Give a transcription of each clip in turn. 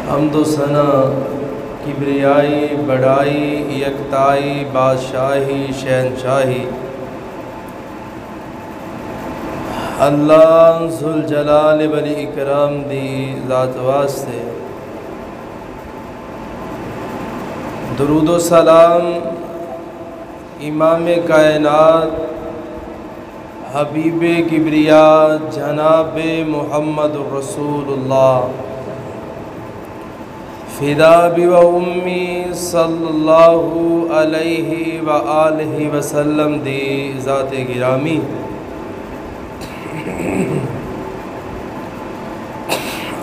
حمد و ثنا، کبریائی، بڑائی، یکتائی، بادشاہی، شہنشاہی اللہ ذوالجلال والاکرام دی ذات واسطے۔ درود و سلام امام کائنات حبیب کبریا جناب محمد رسول اللہ فدا بی و امی صلی اللہ علیہ وآلہ وسلم دی ذات گرامی۔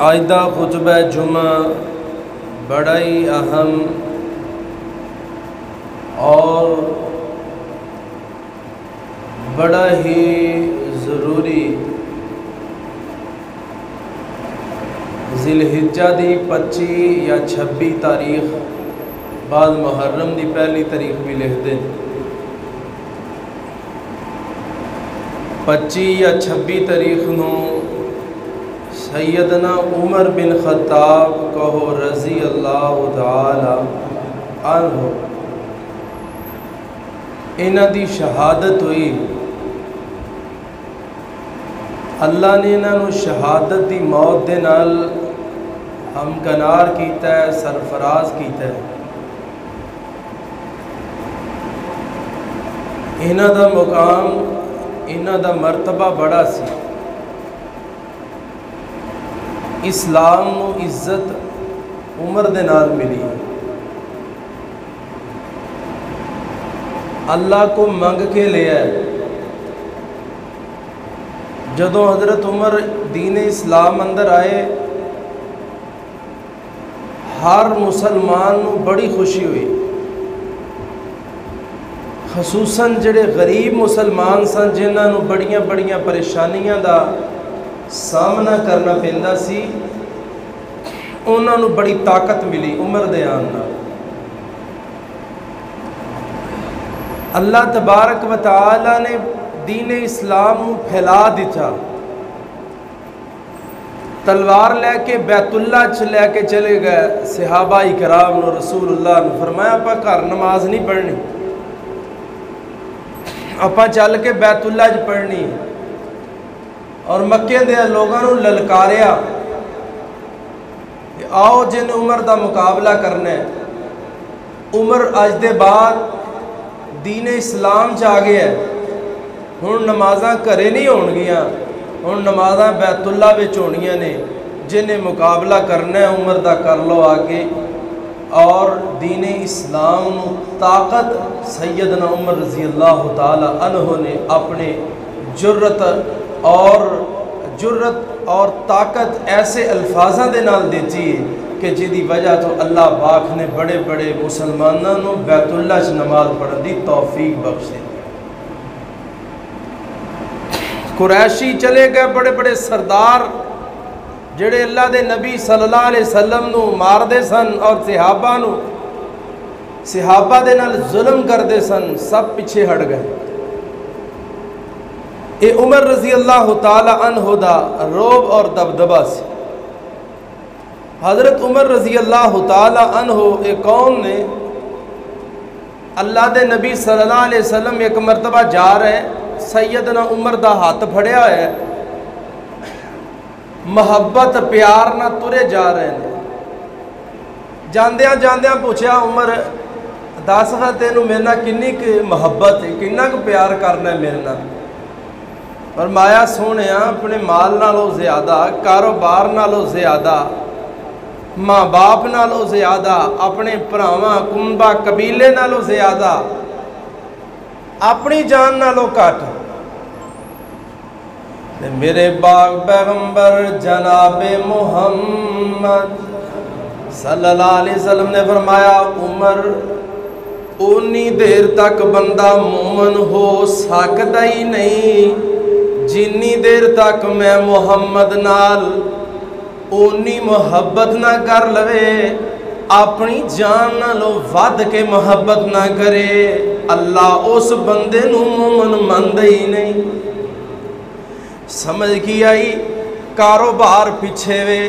آج دا خطبہ جمعہ بڑا ہی اہم اور بڑا ہی ضروری ذی الحجہ دی 25 یا 26 تاریخ بعد محرم دی پہلی تاریخ بھی لکھ دیں، 25 یا 26 تاریخ نو سیدنا عمر بن خطاب کہو رضی اللہ تعالی عنہ انہ دی شہادت ہوئی۔ اللہ نے انہوں شہادت دی موت دے نال ہمکنار کیتا ہے، سرفراز کیتا ہے۔ انہاں دا مقام، انہاں دا مرتبہ بڑا سی۔ اسلام نو عزت عمر دے نال ملی۔ اللہ کو منگ کے لیا ہے۔ جدوں حضرت عمر دین اسلام اندر آئے، ہر مسلمان نو بڑی خوشی ہوئی، خصوصاً جڑے غریب مسلمان سن جنہاں نو بڑیاں بڑیاں پریشانیاں دا سامنا کرنا پیندا سی، انہاں نو بڑی طاقت ملی عمر دے آن نال۔ اللہ تبارک و تعالی نے دین اسلام کو پھیلا دیتا۔ تلوار لے کے بیت اللہ لے کے چلے گئے صحابہ اکرام نو، رسول اللہ نے فرمایا اپا گھر نماز نہیں پڑھنی، اپا چل کے بیت اللہ پڑھنی۔ اور مکے دے لوگوں نے للکاریا کہ آؤ جن عمر دا مقابلہ کرنا ہے۔ عمر اج دے بعد دین اسلام چاہ گیا ہے، ہن نمازاں گھرے نہیں ہون گیاں، ہن نمازاں بیت اللہ وچ ہونیاں نے۔ جنہیں مقابلہ کرنا ہے عمر دا کر لو آگے۔ اور دین اسلام نو طاقت سیدنا عمر رضی اللہ تعالی عنہ نے اپنے جرت اور طاقت ایسے الفاظاں دے نال دیتی ہے کہ جدی وجہ تو اللہ پاک نے بڑے بڑے مسلمانوں نو بیت اللہ چ نماز پڑھن دی توفیق بخش دی۔ قریشی چلے گئے بڑے بڑے سردار جڑے اللہ دے نبی صلی اللہ علیہ وسلم نو مار دے سن اور صحابہ دے نال ظلم کر دے سن، سب پیچھے ہٹ گئے۔ اے عمر رضی اللہ تعالی عنہ دا روب اور دبدبہ سی۔ حضرت عمر رضی اللہ تعالی عنہ ایک قوم نے اللہ دے نبی صلی اللہ علیہ وسلم ایک مرتبہ جا رہے ہیں، سیدنا عمر دا ہاتھ پھڑیا ہے، محبت پیار نہ ترے جا رہے ہیں۔ جاندیاں جاندیاں پوچھا عمر دس گا تینوں میرے نال کنی محبت ہے، کنا پیار کرنا ہے میرے نال؟ فرمایا سونے اپنے مال نالوں زیادہ، کاروبار نالوں زیادہ، ماں باپ نالوں زیادہ، اپنے بھراواں کنبا قبیلے نالوں زیادہ، اپنی جان نالوں کٹ۔ میرے باغ پیغمبر جناب محمد صلی اللہ علیہ وسلم نے فرمایا عمر اونی دیر تک بندہ مومن ہو سکتا ہی نہیں جنی دیر تک میں محمد نال اونی محبت نہ کر لوے، اپنی جان نالوں ود کے محبت نہ کرے، اللہ اس بندے نو مومن مند ہی نہیں۔ سمجھ کی آئی؟ کاروبار پیچھے وے،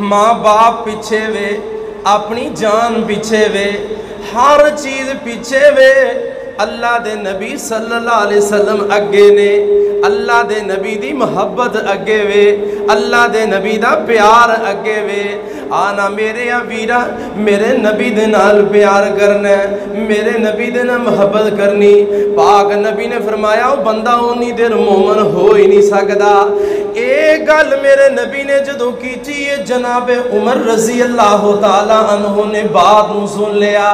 माँ बाप पिछे वे, अपनी जान पिछे वे, हर चीज़ पिछे वे, अल्लाह दे नबी सल्लल्लाहु अलैहि वसल्लम अगे ने, अल्लाह दे नबी दी मोहब्बत अगे वे, अल्लाह दे नबी दा प्यार अगे वे। आना मेरे वीरा, मेरे नबी दे नाल प्यार करना, मेरे नबी दे नाल मोहब्बत करनी। पाक नबी ने फरमाया वो बंदा उन्नी देर मोमन हो ही नहीं सकता। ये गल मेरे नबी ने जदों कीती है, जनाबे उमर रजी अल्लाह तआला अन्हु ने बात नूं सुन लिया।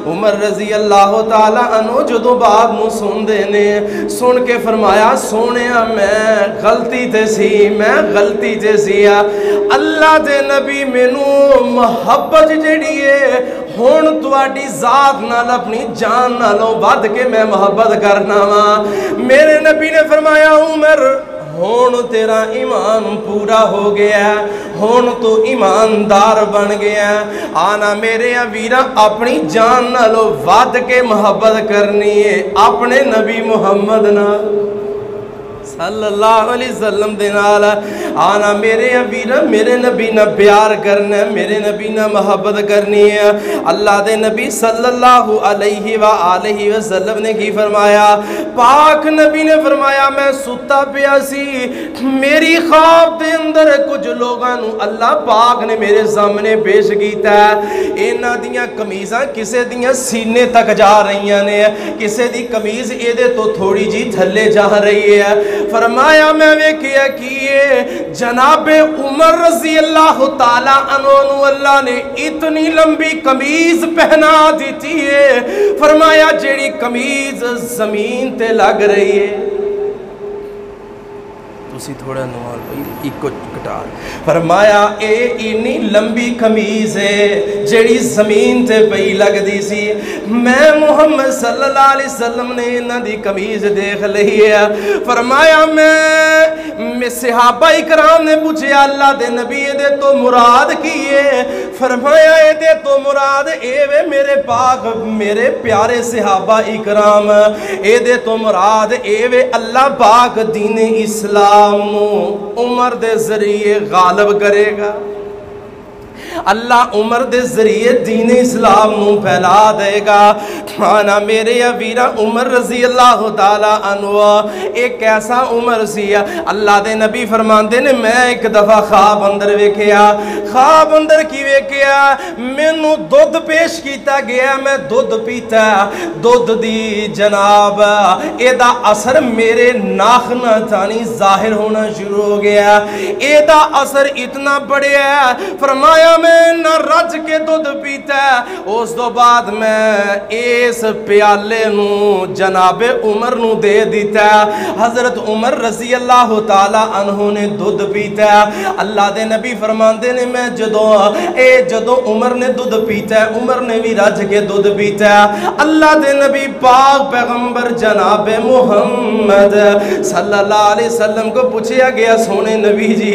उमर रजी अल्लाह तआला अन्हु जदों बात नूं सुनदे ने, सुन के फरमाया सोने मैं गलती ते सी, मैं गलती ते सी। अल्लाह दे नबी मैनू मोहब्बत जिहड़ी है हुण तुहाडी जात नाल अपनी जान नालों वध के मैं मोहब्बत करना वा। मेरे नबी ने फरमाया उमर हुण तेरा ईमान पूरा हो गया, हुण तू ईमानदार बन गया। आना मेरे वीरा अपनी जान नालों वध के मोहब्बत करनी है अपने नबी मुहम्मद नाल सल्लल्लाहु अलैहि वसल्लम दे नाल। आना मेरे वीरा मेरे नबी ना प्यार करना, मेरे नबी ना मोहब्बत करनी है। अल्लाह दे नबी सल्लल्लाहु अलैहि वसल्लम ने की फरमाया, पाक नबी ने फरमाया मैं सुता पिया सी, मेरी ख्वाब दे अंदर कुछ लोगों नू अल्लाह पाक ने मेरे सामने पेश कीता। इन्हां दियां कमीज़ां किसे दियां सीने तक जा रही ने, किसे दी कमीज़ इहदे तो थोड़ी जी थल्ले जा रही है। फरमाया मैं वेखिया कि जनाबे उमर रजी अल्लाह तआला अन्हु नू अल्लाह ने इतनी लंबी कमीज पहना दी है। फरमाया जेड़ी कमीज जमीन ते लग रही है, तुसी थोड़ा नवाल भाई इको कटार। फरमाया ए इन्नी लंबी कमीज है जेड़ी जमीन ते पई लगदी सी। मैं मुहम्मद सल्लल्लाहु अलैहि वसल्लम ने इन्हां दी कमीज देख लई है। फरमाया मैं सहाबा इकराम ने पूछा अल्लाह दे नबी दे तो मुराद की है? फरमाया ए तो मुराद ए वे मेरे पाक मेरे प्यारे सहाबा इकराम, ए तो मुराद ए वे अल्लाह पाक दीन इस्लाम उमर दे जरिए गालिब करेगा। अल्लाह उमर दे जरिए दीन इस्लाम नू फैला देगा। खाना मेरे वीरा उमर रजी अल्लाह तआला अन्हु एक ऐसा उमर सी। अल्लाह दे नबी फरमांदे ने मैं एक दफा ख्वाब अंदर वेखिया। ख्वाब अंदर की वेखिया, मैनू दुध पेश किया गया, मैं दुध पीता, दुध दी जनाब एदा असर मेरे नाखना तानी जाहिर होना शुरू हो गया। एदा असर इतना बढ़िया, फरमाया मैं न रज के दुध पीता। उस तो बाद मैं इस प्याले नू जनाबे उमर नू दे दिता। हजरत उमर रजी अल्लाह तआला अन्हु ने दुध पीता। अल्लाह दे नबी फरमांदे ने मैं जदों उमर ने दुध पीता, उमर ने भी रज के दुध पीता। अल्लाह दे नबी पाक पैगंबर जनाबे मुहम्मद सल्लल्लाहु अलैहि वसल्लम को पूछा गया सोने नबी जी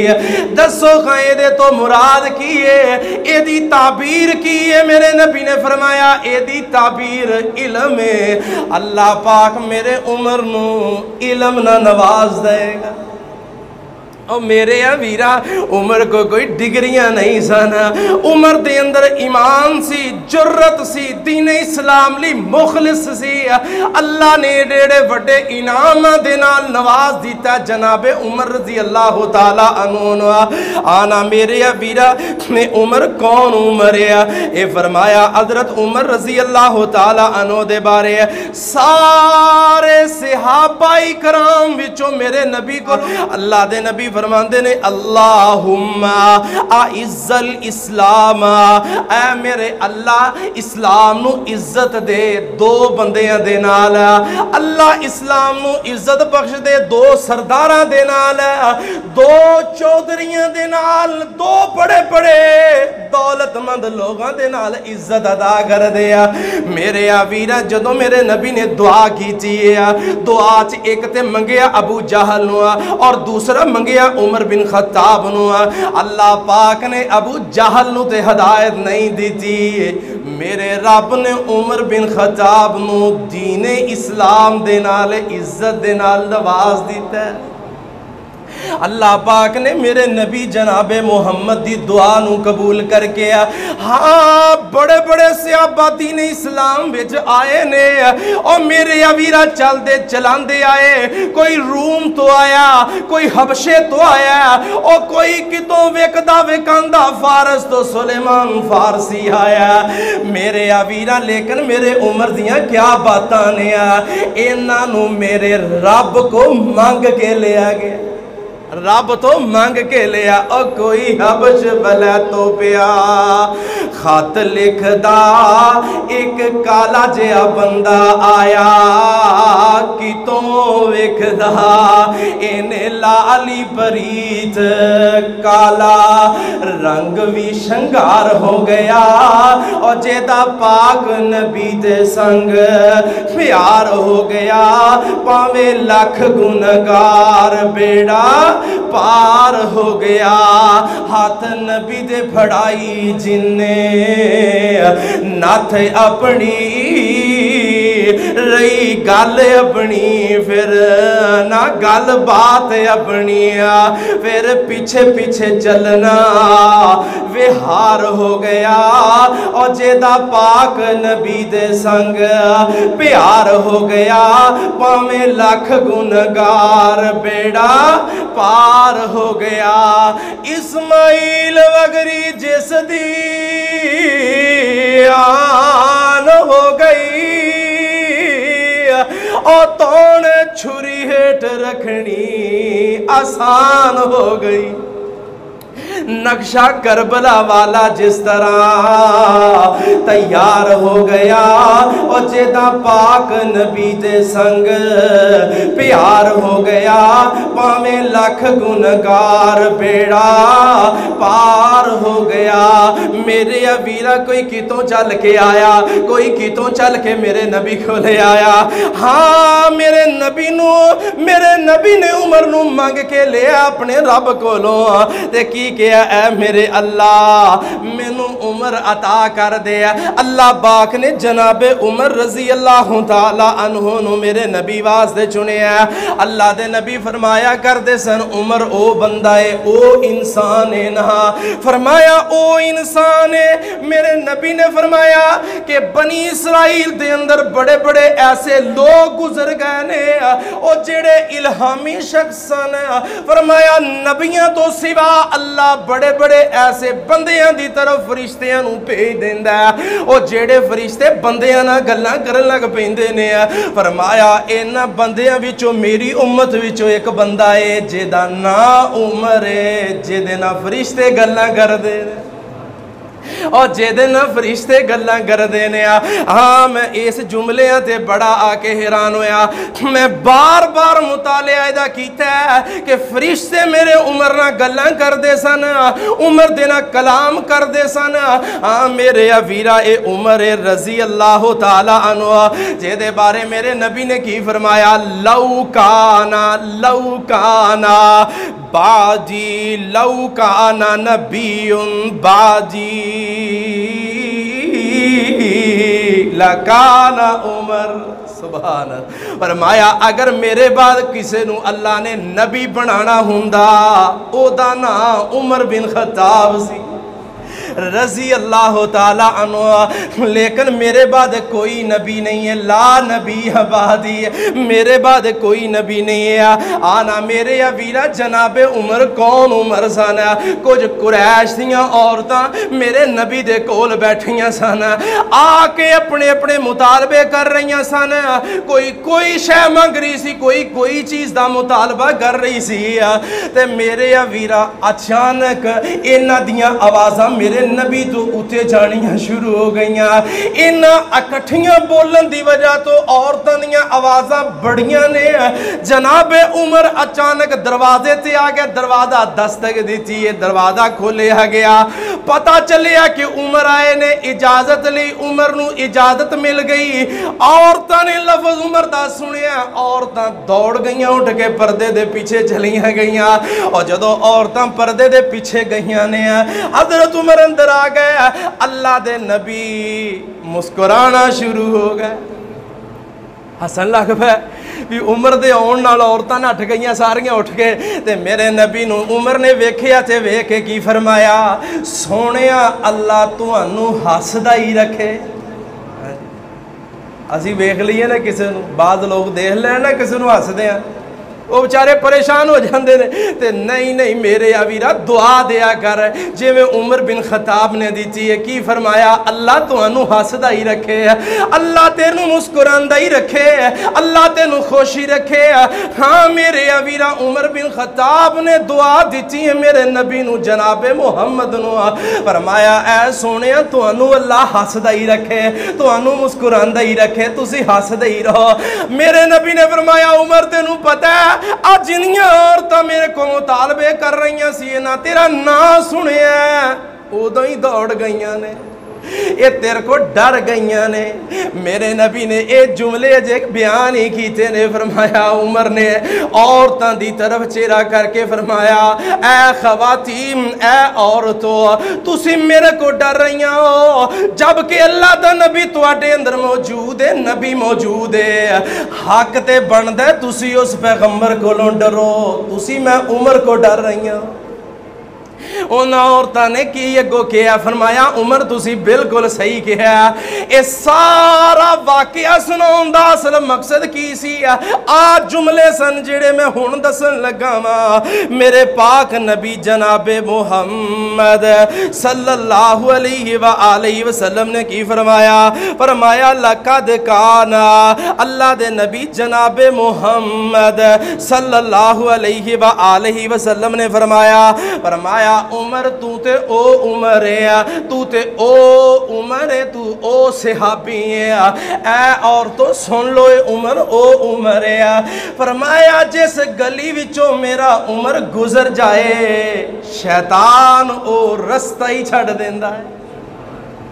दसो खाए तो मुराद की है, एदी ताबीर की है? मेरे नबी ने फरमाया एदी ताबीर इल्म है। अल्लाह पाक मेरे उमर नू इल्म ना नवाज देगा। और मेरे वीरा उमर को कोई डिग्रियां नहीं सन, उमर दे अंदर ईमान सी, जुर्रत सी, दीन इस्लाम ली मुखलिस सी। अल्लाह ने एडे बड़े इनाम दे नाल नवाज दिता जनाबे उमर रजी अल्लाह तआला अन्हु। आना मेरे वीरा ने उमर कौन उमर है? ये फरमाया हजरत उमर रजी अल्लाह तआला अन्हु दे बारे सारे सहाबा इकराम विचों मेरे नबी को अल्लाह दे नबी फरमांदे ने अल्लाहुम्मा आइज़्ज़ल इस्लाम, ऐ मेरे अल्लाह इस्लाम नू इज्जत दे दो बंदियां दे नाल। अल्लाह इस्लाम नू इज्जत बख्श दे दो सरदारां दे नाल, दो चौधरियां दे नाल, दो बड़े बड़े दौलतमंद लोगों दे नाल इज्जत अदा कर दे। मेरे वीरा जदों मेरे नबी ने दुआ की दुआ च एक ते मंगिया अबू जहल नू और दूसरा मंगिया उमर बिन खत्ताब नू। अल्लाह पाक ने अबू जहल नू ते हदायत नहीं दी, मेरे रब ने उमर बिन खत्ताब नू दीन इस्लाम दे नाल इज्जत दे नाल नवाज दिता। اللہ پاک نے میرے نبی جناب محمد دی دعا نو قبول کر کے ہاں بڑے بڑے صحابہ دین اسلام وچ آئے نے اور میرے ویرا چل دے چلان دے آئے، کوئی روم تو آیا، کوئی حبشے تو آیا، اور کوئی کتوں ویکدا ویکاندا فارس تو سلیمان فارسی آیا میرے ویرا، لیکن میرے عمر دیاں کیا باتاں نے انہاں نو میرے رب کو مانگ کے لیا گیا، رب تو مانگ کے لیا، اور کوئی حبش بلا تو پیا خط لکھ دا ایک کالا جیا بندہ آیا کتوں ویکھ دا انہیں لالی پریت کالا رنگ بھی شنگار ہو گیا، اور جیدہ پاک نبی دے سنگ پیار ہو گیا، پاوے لکھ گنگار بیڑا پار ہو گیا، ہاتھ نبی دے پھڑائی جن نے ناتھ اپنی رہی گل اپنی، پھر نہ گل بات اپنی، پھر پیچھے پیچھے چلنا وہار ہو گیا، اور جیدہ پاک نبی دے سنگ پیار ہو گیا، پاویں لکھ گنگار بیڑا پار ہو گیا۔ اسماعیل وگری جس دی آن ہو گئی، اور توڑ چھری ہیٹ رکھنی آسان ہو گئی، نقشہ کربلا والا جس طرح تیار ہو گیا، اور جیدہ پاک نبی دے سنگ پیار ہو گیا، پاویں لکھ گنگار بیڑا پار ہو گیا۔ میرے ویرا کوئی کتوں چل کے آیا، کوئی کتوں چل کے میرے نبی کو لے آیا، ہاں میرے نبی نے عمر نو مانگ کے لیا اپنے رب کو لو، تے کی کیا اے میرے اللہ مینوں عمر عطا کر دے۔ اللہ پاک نے جناب عمر رضی اللہ تعالی عنہ نو میرے نبی واسطے چنیا۔ اللہ دے نبی فرمایا کر دے سن عمر او بندہ ہے، او انسان ہے نہ، فرمایا او انسان ہے۔ میرے نبی نے فرمایا کہ بنی اسرائیل دے اندر بڑے بڑے ایسے لوگ گزر گئے نے او جڑے الہامی شخص نے، فرمایا نبیاں تو سوا اللہ بڑے بڑے ایسے بندیاں دی طرف فرشتیاں نو بھیج دیندا ہے، او جڑے فرشتے بندیاں نال گلاں کرن لگ پیندے نے۔ فرمایا انہاں بندیاں وچوں میری امت وچوں ایک بندہ ہے جیدا نام عمر ہے، جیدے نال فرشتے گلاں کردے نے، اور جیدے نہ فرشتے گلاں کر دینے۔ ہاں میں اس جملے تے بڑا آکے حیران ہویا، میں بار بار مطالعہ دا کیتا ہے کہ فرشتے میرے عمر نہ گلاں کر دے سن، عمر دینا کلام کر دے سن۔ ہاں میرے ویرا اے عمر رضی اللہ تعالی عنہ جیدے بارے میرے نبی نے کی فرمایا، لو کانا باجی لو کانا نبی باجی لکانا عمر، سبحان اللہ۔ فرمایا اگر میرے بعد کسے نو اللہ نے نبی بنانا ہوندا او دا نام عمر بن خطاب سی رضی اللہ تعالی عنہ، لیکن میرے بعد کوئی نبی نہیں ہے، لا نبی بعدی، میرے بعد کوئی نبی نہیں ہے۔ آنا میرے ویرا جناب عمر کون عمر سن؟ کچھ قریش دیاں عورتاں میرے نبی دے کول بیٹھیاں سن، آ کے اپنے اپنے مطالبے کر رہی سن، کوئی شے منگ رہی سی، کوئی چیز دا مطالبہ کر رہی سی، تے میرے ویرا اچانک انہاں دیاں آوازاں میرے نبی تو اتے جانیاں شروع ہو گئیاں۔ انہاں اکٹھیاں بولن دی وجہ تو عورتاں دیاں آوازاں بڑیاں نے۔ جناب عمر اچانک دروازے تے آ گیا، دروازہ دستک دیتی ہے، دروازہ کھولیا گیا، پتہ چلیا کہ عمر آئے نے، اجازت لی، عمر نو اجازت مل گئی۔ عورتاں نے لفظ عمر دا سنیا، عورتاں دوڑ گئیاں، اٹھ کے پردے دے پیچھے چلیاں گئیاں، اور جدو عورتاں پردے دے پیچھے گئیاں نے حضرت عمر اندر آ گیا، اللہ دے نبی مسکرانا شروع ہو گئے، ہسن لگ پے، بھی عمر دے آن نال عورتاں نٹ گئیاں ساریاں اٹھ کے تے میرے نبی نو عمر نے ویکھیا تے ویکھ کے کی فرمایا سونیا اللہ تانوں ہسدا ہی رکھے اسی ویکھ لئیے نا کسی نو بعض لوگ دیکھ لین نا کسی نو ہسدے ہیں وہ بیچارے پریشان ہو جاندے نے تے نہیں میرے آویرا دعا دیا کر جی میں عمر بن خطاب نے دیتی ہے کی فرمایا اللہ تانوں ہسدا ہی رکھے اللہ تینوں مسکراندہ ہی رکھے اللہ تینوں خوشی رکھے ہاں میرے آویرا عمر بن خطاب نے دعا دیتی ہے میرے نبی نو جناب محمد نو فرمایا اے سونے تانوں اللہ ہسدا ہی رکھے تانوں مسکراندہ ہی رکھے تسی ہسدے ہی رہو میرے نبی نے فرمایا عمر تینوں پتہ ہے آج جنیاں عورتاں میرے کو مطالبے کر رہی ہیں سی نا تیرا نام سنیا ادو ہی دوڑ گئیاں نے یہ تیرے کو ڈر گئیاں نے میرے نبی نے ایک جملے ایک بیان ہی کیتے نے فرمایا عمر نے عورتاں دی طرف چہرہ کر کے فرمایا اے خواتین اے عورتوں تسی میرے کو ڈر رہی ہو جبکہ اللہ دا نبی تواڈے اندر موجود ہے نبی موجود ہے حق تے بندا ہے تسی اس پیغمبر کولوں ڈرو تسی میں عمر کو ڈر رہی ہوں ان عورتاں نے کی اگو کیا فرمایا عمر تسی بالکل صحیح کیا اے سارا واقعہ سناؤں دا اصل مقصد کی سی آج جملے سن جڑے میں ہون دسن لگا میرے پاک نبی جناب محمد صلی اللہ علیہ وآلہ وسلم نے کی فرمایا لقد کانا اللہ دے نبی جناب محمد صلی اللہ علیہ وآلہ وسلم نے فرمایا عمر تو تے او عمر ہے تو تے او عمر ہے تو او صحابی ہے اے اور تو سن لو عمر او عمر ہے فرمایا جس گلی وچوں میرا عمر گزر جائے شیطان او رستہ ہی چھڑ دیندا ہے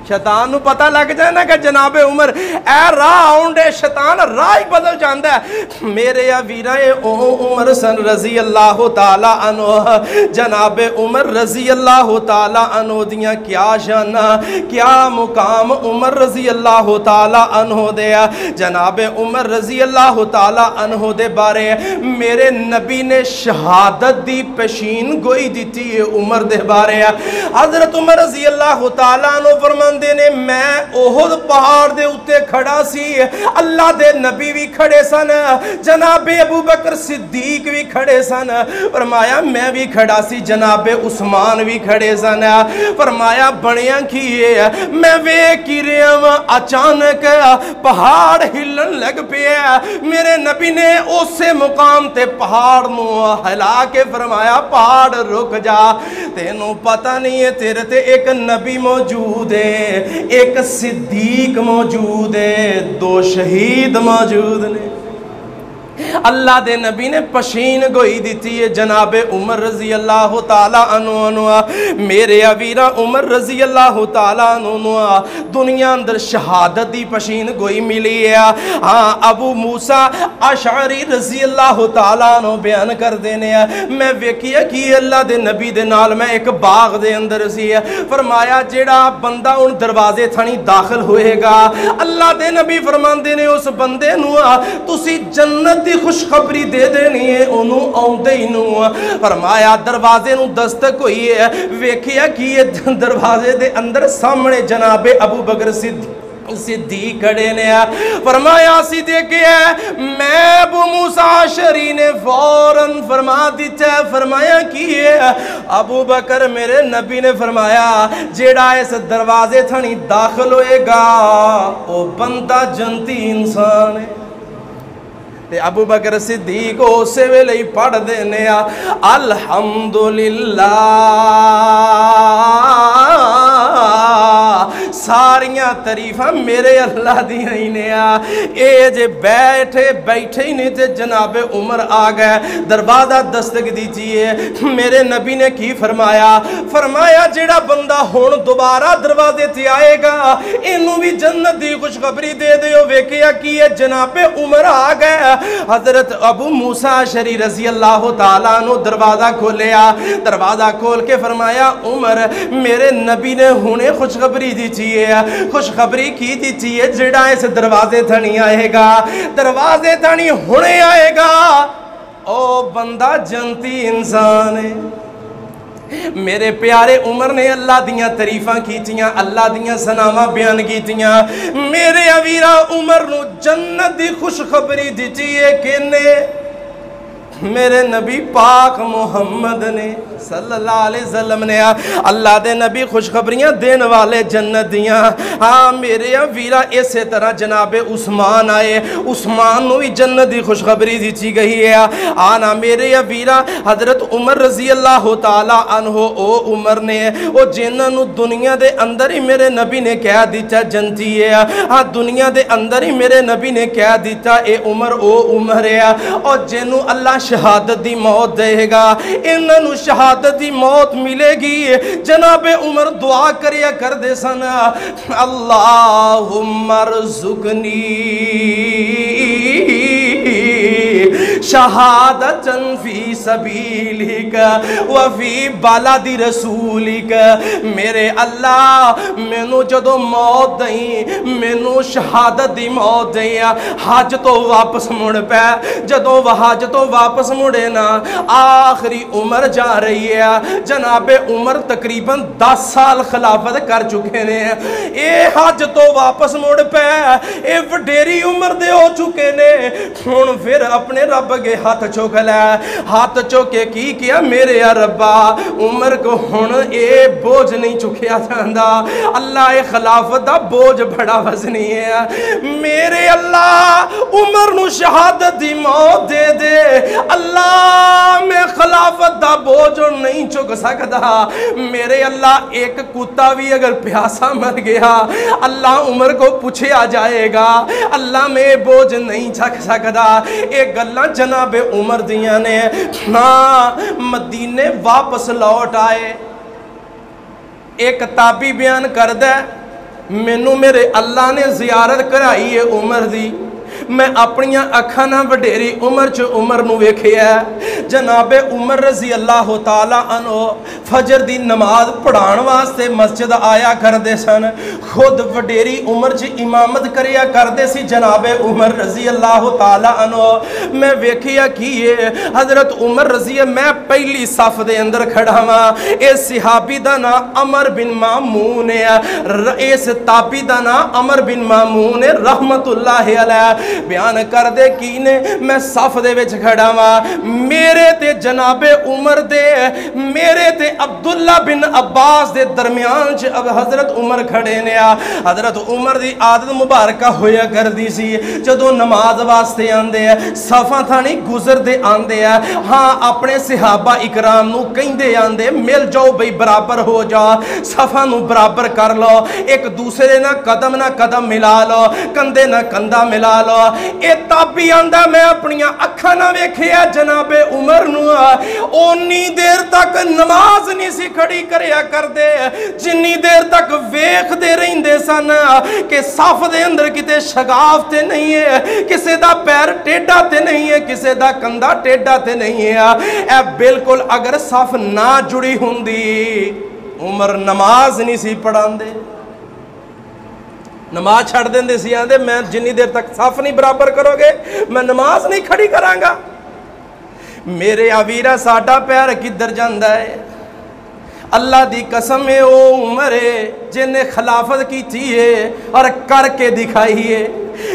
شیطان نو پتہ لگ جائے نا کہ جناب عمر اے راہ آؤنڈے شیطان راہ ہی بدل جاندہ ہے میرے ویرائے او عمر سن رضی اللہ تعالیٰ عنہ جناب عمر رضی اللہ تعالیٰ عنہ دیاں کیا شانہ کیا مقام عمر رضی اللہ تعالیٰ عنہ دیا جناب عمر رضی اللہ تعالیٰ عنہ دے بارے میرے نبی نے شہادت دی پیشین گوئی دیتی ہے عمر دے بارے حضرت عمر رضی اللہ تعالیٰ عنہ فرمان نے میں احد پہاڑ دے اتے کھڑا سی اللہ دے نبی بھی کھڑے سن جناب ابو بکر صدیق بھی کھڑے سن فرمایا میں بھی کھڑا سی جناب عثمان بھی کھڑے سن فرمایا بنیاں کیے میں ویکھ کی رہا ہوں اچانک پہاڑ ہلن لگ پیا میرے نبی نے اسے مقام تے پہاڑ نو ہلا کے فرمایا پہاڑ رک جا تینوں پتہ نہیں ہے تیرے تے ایک نبی موجود ہے ایک صدیق موجود ہے دو شہید موجود نے اللہ دے نبی نے پشین گوئی دیتی ہے جناب عمر رضی اللہ تعالیٰ عنہ میرے اویرہ عمر رضی اللہ تعالیٰ عنہ دنیا اندر شہادت دی پشین گوئی ملی ہے ہاں ابو موسیٰ اشعری رضی اللہ تعالیٰ عنہ بیان کر دینے میں ویکیا کی اللہ دے نبی دے نال میں ایک باغ دے اندر سی فرمایا جیڑا بندہ ان دروازے تھانی داخل ہوئے گا اللہ دے نبی فرمان دینے اس بندے نو تسی جنت دی خوشخبری دے دینی ہے انہوں آؤندے ہی نو فرمایا دروازے نو دستک ہوئی ہے ویکھیا کی دروازے دے اندر سامنے جناب ابو بکر صدیق کھڑے نے فرمایا سی دیکھے میں ابو موسیٰ اشعری نے فوراً فرما دیتا ہے فرمایا کی ہے ابو بکر میرے نبی نے فرمایا جیڑا اس دروازے تھانی داخل ہوئے گا وہ بندہ جنتی انسان ہے تے ابو بکر صدیق اسے ویلے ہی پڑھ دینے الحمدللہ ساریاں تعریفاں میرے اللہ دی ہی نے اے جے بیٹھے ہی نہیں تے جناب عمر آ گئے دروازہ دستک دیجئے میرے نبی نے کی فرمایا جیڑا بندہ ہون دوبارہ دروازے تے آئے گا انہوں بھی جنت دی خوشخبری دے دیو ویکیا کی ہے جناب عمر آ گئے حضرت ابو موسیٰ اشعری رضی اللہ تعالیٰ عنہ دروازہ کھولیا دروازہ کھول کے فرمایا عمر میرے نبی نے ہونے خوشخبری دی چیئے ہے خوشخبری کی دیتی ہے جڑا اس دروازے تھنی آئے گا دروازے تھنی ہونے آئے گا او بندہ جنتی انسان ہے میرے پیارے عمر نے اللہ دیاں تعریفاں کیتیاں اللہ دیاں سناواں بیان کیتیاں میرے اویرا عمر نو جنت دی خوشخبری دیتی ہے کنے میرے نبی پاک محمد نے صلی اللہ علیہ وسلم نے اللہ دے نبی خوشخبریاں دین والے جنت دیاں ہاں میرے ویرا اسی طرح جناب عثمان آئے عثمان نو بھی جنت دی خوشخبری دیتی گئی ہے آنا میرے ویرا حضرت عمر رضی اللہ تعالی عنہ او عمر نے او جنہاں نو دنیا دے اندر ہی میرے نبی نے کہہ دیتا جنتی ہے ہاں دنیا دے اندر ہی میرے نبی نے کہہ دیتا اے عمر او عمر ہے اور جنہوں اللہ شہادت دی موت دے گا انہاں نو شہادت دی موت ملے گی جناب عمر دعا کریا کر دے سن اللہم ارزقنی شہادتن فی سبیلک وفی بلد رسولک میرے اللہ مینو جدو موت دیں مینو شہادت دی موت دیں حج تو واپس مڑ پہ جدو حج تو واپس مڑے نا آخری عمر جا رہی ہے جناب عمر تقریباً 10 سال خلافت کر چکے نے اے حج تو واپس مڑ پہ اے وڈیری عمر دے ہو چکے نے ہن پھر اپنے رب کے ہاتھ چوک لے ہاتھ چوکے کی کیا میرے ربا عمر کو ہن اے بوجھ نہیں چکیا جاندا اللہ اے خلافت دا بوجھ بڑا وزنی ہے میرے اللہ عمر نو شہادت دی موت دے دے اللہ میں خلافت دا بوجھ نہیں چک سکتا میرے اللہ ایک کتا بھی اگر پیاسا مر گیا اللہ عمر کو پوچھے آ جائے گا اللہ میں بوجھ نہیں چک سکتا ایک گلہ جناب عمر دیاں نے مدینے واپس لوٹ آئے ایک تابی بیان کر دے مینوں میرے اللہ نے زیارت کرائی ہے عمر دی میں اپنی اکھاں نہ وڈیری عمر چ عمر نو ویکھیا جناب عمر رضی اللہ تعالی عنہ فجر دی نماز پڑھان واسطے مسجد آیا کردے سن خود وڈیری عمر چ امامت کریا کردے سی جناب عمر رضی اللہ تعالی عنہ میں ویکھیا کیے حضرت عمر رضی میں پہلی صف دے اندر کھڑا ہاں اس صحابی دا نام عمر بن مامون ہے اس تابی دا نام عمر بن مامون رحمت اللہ علیہ بیان کر دے کینے میں صف دے وچ کھڑا ہاں میرے تے جناب عمر دے میرے تے عبداللہ بن عباس دے درمیان چ اب حضرت عمر کھڑے نے حضرت عمر دی عادت مبارکہ ہویا کر دی سی جدو نماز واسطے آندے صفاں تھانی گزر دے آندے ہاں اپنے صحابہ اکرام نو کہندے آندے مل جاؤ بھئی برابر ہو جا صفاں نو برابر کر لو ایک دوسرے نہ قدم ملا لو کندے نہ کندہ ملا لو اے تابی آندہ میں اپنی اکھاں نہ ویکھیا جناب عمر نو اونی دیر تک نماز نہیں سی کھڑی کریا کر دے جنی دیر تک ویکھ دے رہن دے سن کہ صف دے اندر کتے شگاف تے نہیں ہے کسے دا پیر ٹیڈا تے نہیں ہے کسے دا کندہ ٹیڈا تے نہیں ہے اے بالکل اگر صف نہ جڑی ہوندی عمر نماز نہیں سی پڑھان دے نماز چھڑ دیں دے سی آندے میں جنی دیر تک صف نہیں برابر کرو گے میں نماز نہیں کھڑی کرانگا میرے آویرہ ساڑھا پیر کدھر جاندہ ہے اللہ دی قسم ہے او عمر ہے جنہیں خلافت کی تھی ہے اور کر کے دکھائی ہے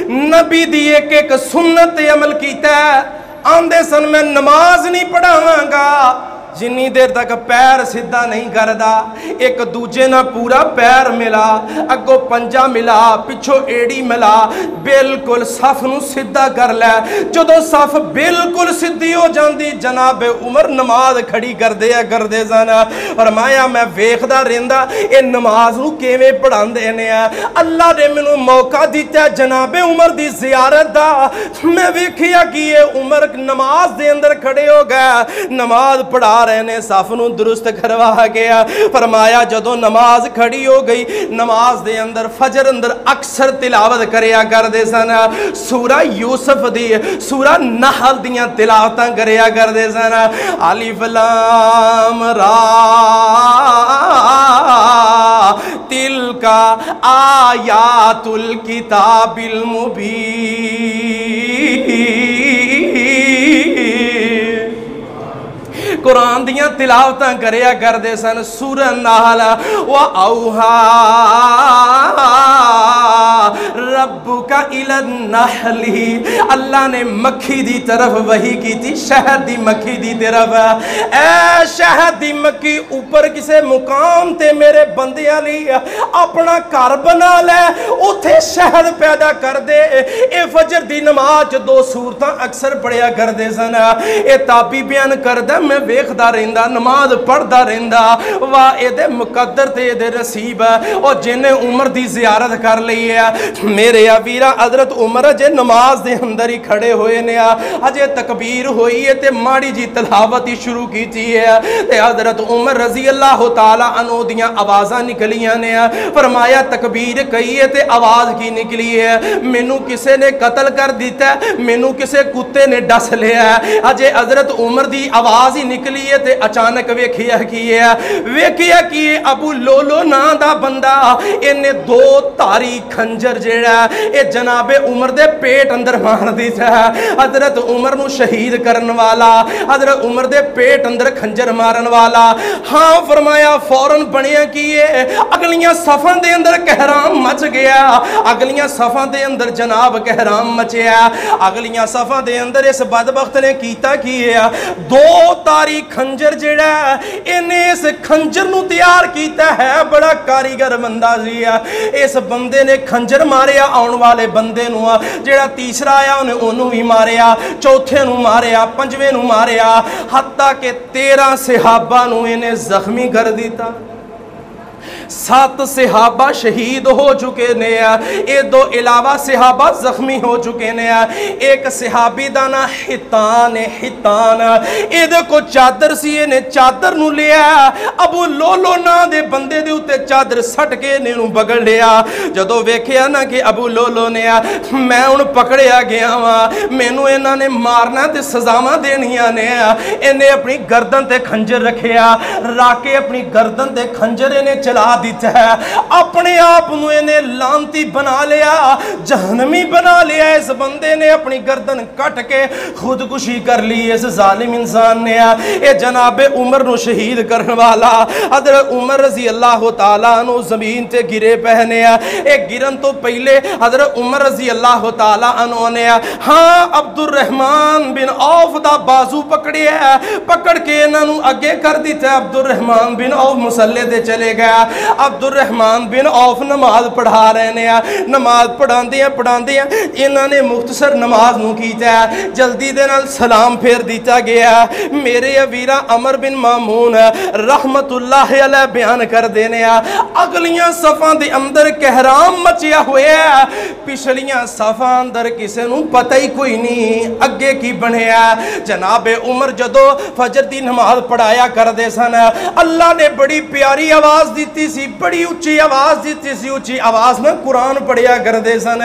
نبی دی ایک سنت عمل کیتا ہے آندے سن میں نماز نہیں پڑھاواں گا جنی دیر تک پیر سدھا نہیں کردا ایک دوجے نہ پورا پیر ملا اگو پنجا ملا پچھو ایڑی ملا بالکل صف نو سدھا کر لے جدو صف بالکل سدھی ہو جاندی جناب عمر نماز کھڑی کر دے زانا فرمایا میں ویکھدا رہندا اے نماز نو کیویں پڑھاندے نے اللہ نے مینوں موقع دیتا جناب عمر دی زیارت دا میں ویکھیا کہ اے عمر نماز دے اندر کھڑے ہو گئے نماز پڑھا رہنے صف نو درست کروا گیا فرمایا جدو نماز کھڑی ہو گئی نماز دے اندر فجر اندر اکثر تلاوت کریا کر دے سن سورہ یوسف دی سورہ نحل دیاں تلاوتاں کریا کر دے سن الف لام را तिलका आयातुल किताबिल मुबीन। कुरान दियां तिलावतां करया करदे सन। सूरह नाल व औहा रब्बुका इलन नहली, अल्लाह ने मक्खी दी तरफ वही की थी, शहद दी मक्खी दी तरफ। ऐ शहद दी मक्खी ऊपर किसे मुकाम ते मेरे बंदियां लई अपना घर बना ले, उथे शहद पैदा कर दे। ए फजर दी नमाज दो सूरतां अक्सर पढ़िया करदे सन। ए ताबी बयान करदा मैं वेखदा रहिंदा, नमाज पढ़दा रहिंदा, वाह एदे मुकद्दर ते एदे नसीब और जिन्हें उमर दी जियारत कर लई है। मेरे वीरा हजरत उमर अजे नमाज दे अंदर ही खड़े होए ने, अजे तकबीर होई है ते माड़ी जी तलावत ही शुरू की है ते हजरत उमर रजी अल्लाह तआला अन्हु दियां आवाज़ां निकलियां ने। फरमाया तकबीर कही है ते आवाज़ की निकली है, मैनू किसे ने कत्ल कर दिता, मैनू किसे कुत्ते ने डस लिया। अजे हजरत उमर दी आवाज़ ही निकली है ते अचानक वेखिया की है, वेखिया कि अबू लोलो नां दा बंदा इन्हें दो धारी खंजर जेड़ा ए जनाबे उमर दे पेट अंदर मार दिता। हजरत उमर नू शहीद करन वाला, हजरत उमर दे पेट अंदर खंजर मारन वाला। हाँ फरमाया फौरन बनिया की अगलियां सफां दे अंदर कहराम मच गया, अगलियां सफां दे अंदर जनाब कहराम मचिया। अगलियां सफां दे अंदर इस बदबख्त ने कीता की दो तारी खंजर जेड़ा इन्हें इस खंजर नू तैयार कीता है, बड़ा कारीगर बंदा सी। इस बंदे ने खंजर मारिया आने वाले बंदे नू, जेड़ा तीसरा आया उन्हें ओनू भी मारिया, चौथे नू मारिया, पंजवें नू मारिया, हत्ता के 13 सहाबा नू इन्हें जख्मी कर दिता। 7 सहाबा शहीद हो चुके ने, ये दो इलावा सहाबा जख्मी हो चुके ने। एक सहाबी दा ना हितान है, हितान इहदे को चादर सी, इहने चादर नू लिया, अबू लोलो ना दे बंदे दे उत्ते चादर सट के इहने नू पकड़ लिया। जदों वेखिया ना कि अबू लोलो ने मैं हुण पकड़िया गया वा, मैनू इन्हां ने मारना ते सजावां देनियां ने, इन्हें अपनी गर्दन ते खंजर रखिया, रख के अपनी गर्दन ते खंजर इन्हें चला दिता है, अपने आप नू इन्हें लानती बना लिया, जहन्नमी बना लिया। इस बंदे ने अपनी गर्दन कट के खुदकुशी कर ली, इस जालिम इंसान ने। ये जनाबे उमर नू शहीद करने वाला हजरत उमर रजी अल्लाह तआला अन्हु जमीन ते गिरे पहने। एक गिरन तो पहले हजरत उमर रजी अल्लाह तआला अन्हु ने हाँ अब्दुल रहमान बिन औफ दा बाजू पकड़िया, पकड़ के इन्हां नू अगे कर दिता। अब्दुल रहमान बिन औफ मुसल्ले ते चले गया। अब्दुल रहमान बिन औफ नमाज पढ़ा रहे ने, नमाज पढ़ांदियां पढ़ांदियां इन्हां ने मुख्तसर नमाज नू कीता, जल्दी दे नाल सलाम फेर दिता गया। मेरे वीरा अमर बिन मामून रहमतुल्लाह अलैह बयान कर देने, अगलियां सफां दे अंदर कहराम मचिया होया, पिछलियां सफां अंदर किसे नू पता ही कोई नहीं अगे की बनया। जनाबे उमर जदों फजर दी नमाज पढ़ाया करदे सन, अल्लाह ने बड़ी प्यारी आवाज दी सी, बड़ी उच्ची आवाज दी सी, उच्ची आवाज में कुरान पढ़िया करदे सन।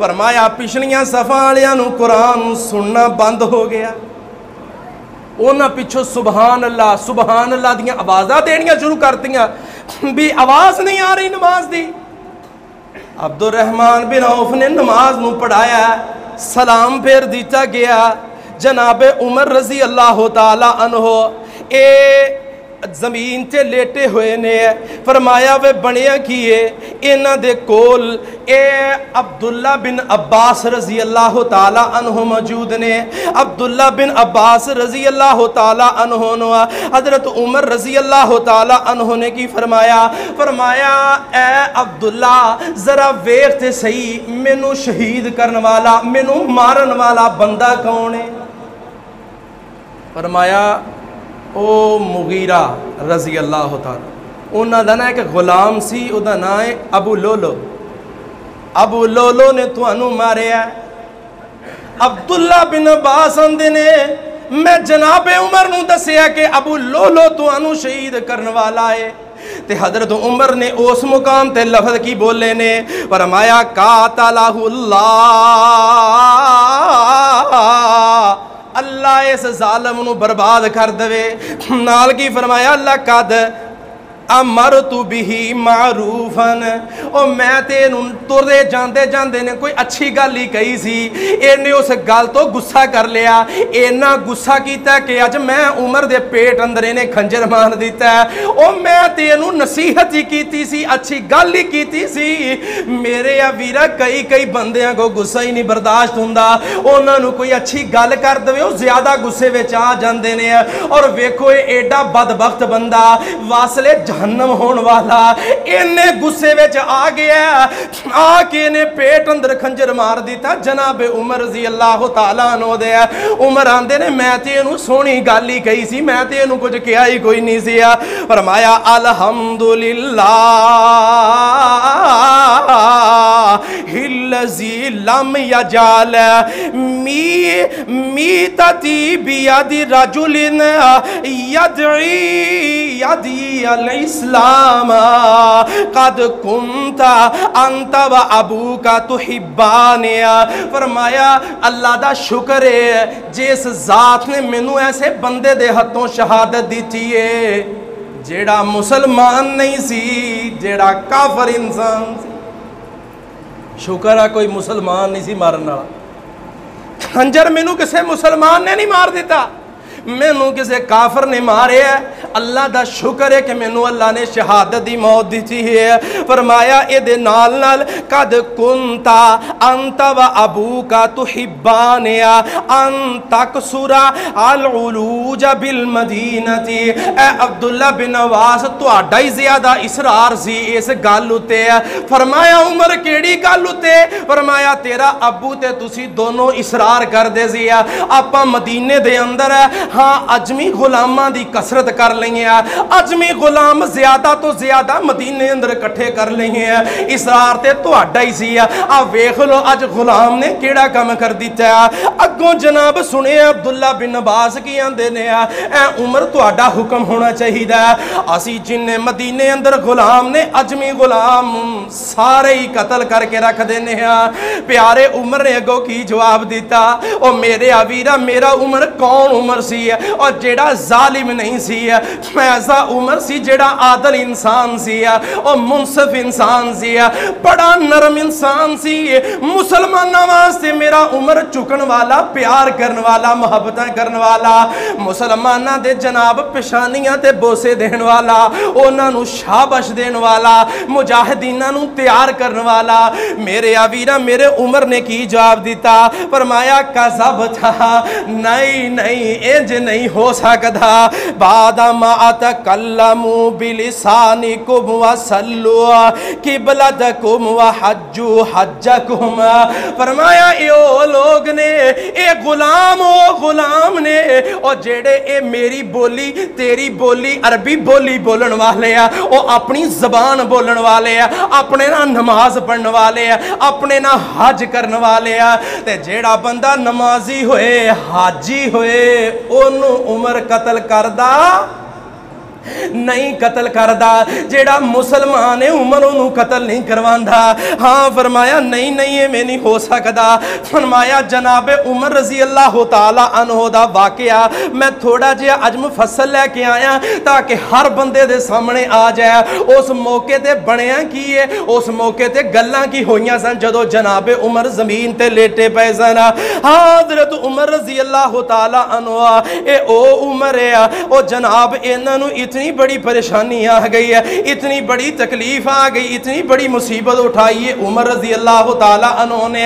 फरमाया पिछलियां सफां वालियां नू कुरान सुनना बंद हो गया, उन्हां पिछों सुबहान अल्लाह दियां आवाज़ां देनियां शुरू करतियां, भी आवाज़ नहीं आ रही नमाज दी। अब्दुल रहमान बिन औफ ने नमाज नू पढ़ाया, सलाम फेर दिता गया। जनाबे उमर रजी अल्लाह तआला अन्हु ए जमीन ते लेटे हुए ने। फरमाया वे बनिया की इन्हां दे कोल ए अब्दुल्ला बिन अब्बास रजी अल्लाह तआला अन्हु मौजूद ने। अब्दुल्ला बिन अब्बास रजी अल्लाह तआला अन्हु ने हजरत उमर रजी अल्लाह तआला अन्हु ने की फरमाया, फरमाया ए अब्दुल्ला जरा वेख ते सही मैनू शहीद करने वाला, मैनू मारन वाला बंदा कौन है? फरमाया ओ मुगीरा रजी अल्लाह तआला, उन्हां दा ना एक गुलाम सी, उहदा नाम है अबू लोलो। अबू लोलो ने तुहानू मारिया। अब्दुल्ला बिन अब्बास आंदे ने मैं जनाबे उमर नू दसिया कि अबू लोलो तुहानू शहीद करने वाला है। ते हजरत उमर ने उस मुकाम ते लफ्ज़ की बोले ने, फरमाया कातलाहुल्लाह, अल्लाह इस जालिम नू बर्बाद कर दे। नाल की फरमाया अल्लाह कद अमरतु बिही मारूफन। ओ मैं ते तुरदे जांदे जांदे ने कोई अच्छी गल ही कही सी, इन्हें उस गल तो गुस्सा कर लिया। इन्ना गुस्सा किया कि अज मैं उमर दे पेट अंदर इन्हें खंजर मार दिता है। ओ मैं ते इनू नसीहत ही की सी, अच्छी गल ही की सी। मेरे आ वीरा कई कई बंदियां को गुस्सा ही नहीं बर्दाश्त हुंदा, उन्होंने कोई अच्छी गल कर दे वो ज्यादा गुस्से विच आ जांदे ने। और वेखो ये एडा बदबख्त बंदा वासले जहन्नम होने वाला, इन्ने गुस्से विच आ गया, आके इन्हें पेट अंदर खंजर मार दिता। जनाब उमर रज़ी अल्लाह तआला अन्हु दे उमर आंदे ने मैं ते इहनू सोहनी गल ही कही सी, मैं ते इहनू कुछ कहा ही कोई नहीं सी। फरमाया अल्हम्दुलिल्लाह हिल्लज़ी लम यजाल मीतती बियदि रजुलिन यदई यदी अल इस्लाम कद कुंता अंत व अबू का तुहिब्बाने। फरमाया अल्लाह दा शुक्र है जिस जात ने मैनू ऐसे बंदे दे हथों शहादत दी है जेड़ा मुसलमान नहीं सी, जेड़ा काफर इंसान सी। शुक्र है कोई मुसलमान नहीं सी मारन वाला। खंजर मैनू किसी मुसलमान ने नहीं मार दिता, मैनू किसी काफर ने मारे है। अल्लाह दा शुक्र है कि मैनू अल्लाह ने शहादत दी मौत दी है। फरमाया इहदे नाल नाल कद कुंता अंत व अबू का तुहिब्बाने अन तकसुरा अल उलूज बिल मदीनती। ए अब्दुल्ला बिन अब्बास तुहाडा ही ज्यादा इसरार सी इस गल उते। फरमाया उमर केड़ी गल उते? फरमाया तेरा अबू ते तुसी दोनों इसरार करदे सी आपां मदीने दे अंदर हाँ अजमी गुलामां दी कसरत कर लई है, अजमी गुलाम ज्यादा तो ज्यादा मदीने अंदर इकट्ठे कर लई है। इसरार ते तुहाडा ही सी। आ वेख लो अज गुलाम ने केड़ा काम कर दिता है। अगों जनाब सुने अब्दुल्ला बिन अब्बास की आंदे ने ए उमर तुहाडा हुक्म होना चाहिए। असी जिन्ने मदीने अंदर गुलाम ने अजमी गुलाम सारे ही कतल करके रख देने। प्यारे उमर ने अगों की जवाब दिता, ओ मेरे आवीरा मेरा उमर कौन उमर सी और जेड़ा जालिम नहीं सी, ऐसा उमर सी जेड़ा आदल इंसान सी और मुनसिफ इंसान सी, बड़ा नरम इंसान सी। मुसलमानों वास्ते मेरा उमर चुकन वाला, प्यार करने वाला, मोहब्बत करने वाला, मुसलमाना दे जनाब पेशानियां ते बोसे देने वाला, उन्होंने शाबाश देने वाला, मुजाहिदीना नू तैयार करने वाला। मेरे आवीरा मेरे उमर ने की जवाब दिता? फरमाया कज़ब था, नहीं नहीं इंज नहीं हो सकता। बादमा अतकल्लमू बिलिसानिकुम व सल्लू किबलतकुम व हज्जू हज्जकुम। फरमाया ये लोग ने, ये गुलाम ने और जेड़े ये मेरी बोली तेरी बोली अरबी बोली बोलन वाले आ, वो अपनी जबान बोलन वाले आ, अपने ना नमाज पढ़ने वाले आ, अपने ना हज करने वाले आ। ते जेड़ा बंदा नमाजी होए हाजी होए ओनू उमर कतल करदा नहीं, कतल करदा। जेड़ा मुसलमान है उमर उन्होंने कतल नहीं करवांदा। हाँ फरमाया नहीं नहीं ये में नहीं हो सकता। फरमाया जनाब उमर रजी अल्लाह तआला अन्हु दा वाकया मैं थोड़ा जिहा अज मुफस्सल लेके आया ताकि हर बंदे दे सामने आ जाए। उस मौके ते बनया की है, उस मौके ते गल्लां की होईयां सन जदों जनाब उमर जमीन ते लेटे पे सन। हाँ हज़रत उमर रजी अल्लाह तआला अन्हु ए ओ उमर है ओ जनाब इन्हां नूं इतनी बड़ी परेशानी आ गई है, इतनी बड़ी तकलीफ आ गई, इतनी बड़ी मुसीबत उठाई है। उमर रजी अल्लाह तआला अन्हु ने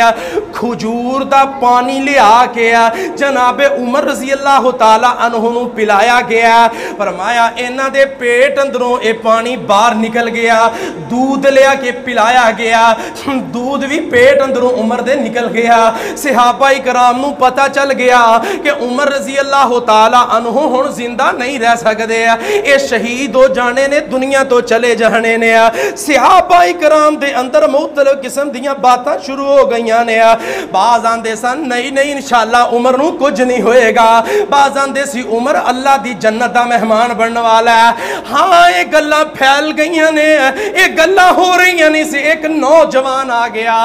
खजूर दा पानी लिया के जनाब उमर रजी अल्लाह तआला अन्हु नूं पिलाया गया। फरमाया इन्हां दे पेट अंदरों ये पानी बाहर निकल गया। दूध लिया के पिलाया गया, दूध भी पेट अंदरों उमर दे निकल गया। सहाबा इकराम नूं पता चल गया कि उमर रजी अल्लाह तआला अन्हु हुण जिंदा नहीं रह सकदे, ये शहीद हो जाने ने, दुनिया तो चले जाने ने। सहाबा इकराम दे अंदर मुख्तलिफ किस्म दियां बातां शुरू हो गईयां ने। बाज़ आंदे सन नहीं नहीं इंशाअल्लाह उमर नूं कुछ नहीं होएगा, बाज़ आंदे सी उमर अल्लाह दी जन्नत दा मेहमान बनने वाला है। हाँ ये गल्लां फैल गईयां ने, ये गल्लां हो रही नहीं सी। एक नौजवान आ गया,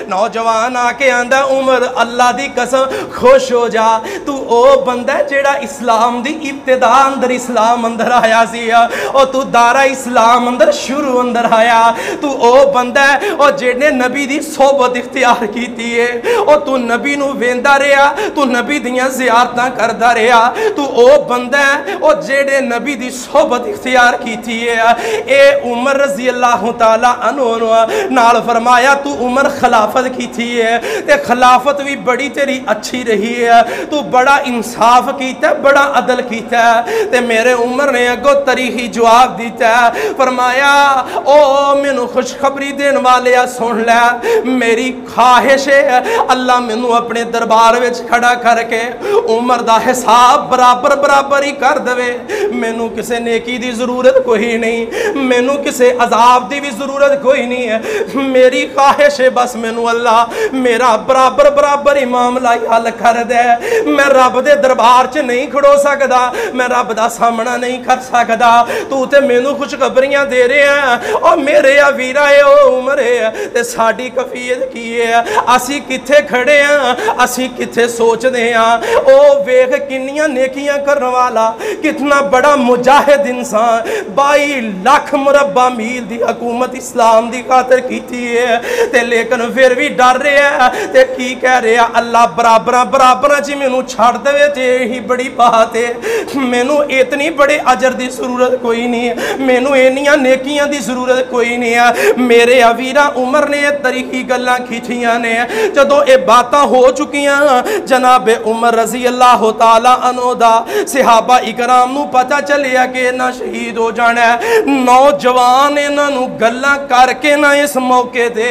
नौजवान आके आंदा उमर अल्लाह दी कसम खुश हो जा, तू ओ बंदा जेड़ा इस्लाम दी इब्तिदा अंदर इस्लाम अंदर आया सी, और तू दारा इस्लाम अंदर शुरू अंदर आया, तू ओ बंदा है और जेने नबी दी सोबत इख्तियार कीती है, और तू नबी नू वेंदा रहा, तू नबी दियां ज़ियारतां करदा रहा, तू ओ बंदा है और जेड़े नबी दी सोबत इख्तियार कीती है। ए उमर रज़ी अल्लाह ताला अन्हु नाल फरमाया तू उमर खिलाफत कीती है ते खिलाफत भी बड़ी तेरी अच्छी रही है, तू बड़ा इंसाफ कीता, बड़ा अदल कीता। ते मेरे उमर ने अगो तरीही जवाब दिता, फरमाया ओ मैनू खुशखबरी देने वाले सुन लै, मेरी ख्वाहिश है अल्लाह मैनू अपने दरबार विच खड़ा करके उमर दा हिसाब बराबर बराबर ही कर दे, मैनू किसी नेकी दी जरूरत कोई नहीं, मैनू किसी अजाब दी भी जरूरत कोई नहीं है, मेरी ख्वाहिश है बस मैनू अल्लाह मेरा बराबर बराबर ही मामला हल कर दे। मैं रब दे दरबार च नहीं खड़ो सकदा, मैं रब दा सामना नहीं कर सकदा, तू ते मैनू खुशखबरियां दे रहा है और मेरे आ वीरा है ओ उमर है ते साडी कफीयत की है, असी किथे खड़े हैं, असी किथे सोचते हैं। ओ वेख किन्नियां नेकियां करने वाला, कितना बड़ा मुजाहिद इंसान, 22 लाख मुरब्बा मील दी हुकूमत इस्लाम दी खातिर कीती है ते लेकिन फिर भी डर रहा है ते की कह रहा अल्लाह बराबर बराबर च मैनू छड़ देवे ते यही बड़ी बात है, मैनू इतनी बड़े अजर दी जरूरत कोई नहीं है, मैनू इन्नियां नेकियां दी जरूरत कोई नहीं है। मेरे अवीरा उमर ने तरीकी गल्लां खींचियां ने, जदों ये बातां हो चुकियां जनाबे उमर रज़ी अल्लाह तआला अन्हु दा सहाबा इकराम नू पता चलिया कि इन्हां शहीद हो जाना है। नौजवान इन्हां नू गल्लां करके ना इस मौके ते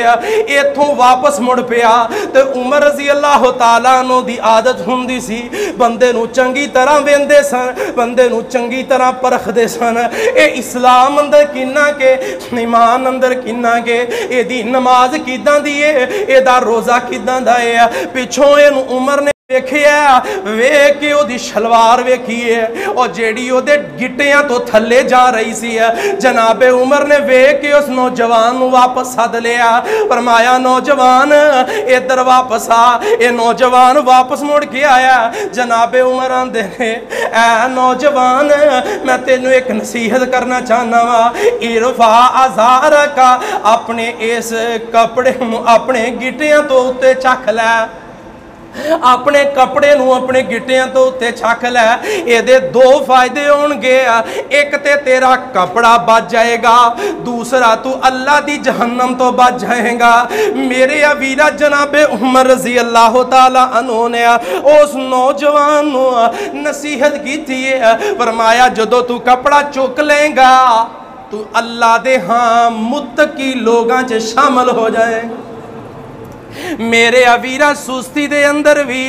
इथों वापस मुड़ पिया ते उमर रज़ी अल्लाह तआला अन्हु दी आदत हुंदी सी बंदे नू चंगी तरह वेंदे सन, बंदे नू चंगी तरह परखदे सन, ए इस्लाम अंदर किन्ना के ईमान अंदर किन्ना के, एदी नमाज किदां दी है, एदा रोज़ा किदां दा है। पिछों इहनू उमर ने वेखिया, वेख के ओदी शलवार वेखी है और जेड़ी ओदे गिट्टियां तो थल्ले जा रही सी जनाबे उमर ने वेख के उस नौजवान नू वापस सद लिया, फरमाया नौजवान इधर वापस आ। ये नौजवान वापस मुड़ के आया, जनाबे उमर आंदे ने ऐ नौजवान मैं तेनू एक नसीहत करना चाहना वा, इरफा आज़ार का अपने इस कपड़े अपने गिट्टियां तो उत्ते चख लै, अपने कपड़े नू अपने गिट्टियां तो उत्ते छक लै, एदे दो फायदे होणगे, एक ते तेरा कपड़ा बच जाएगा, दूसरा तू अल्लाह दी जहन्नम तो बच जाएगा। मेरे अवीरा जनाबे उमर रज़ी अल्लाह तआला अन्हु ने उस नौजवान नू नसीहत कीती है, फरमाया जदों तू कपड़ा चुक लेगा तू अल्लाह दे हाँ मुत्तकी लोगां च शामिल हो जाएगा। मेरे अवीरा सुस्ती दे अंदर भी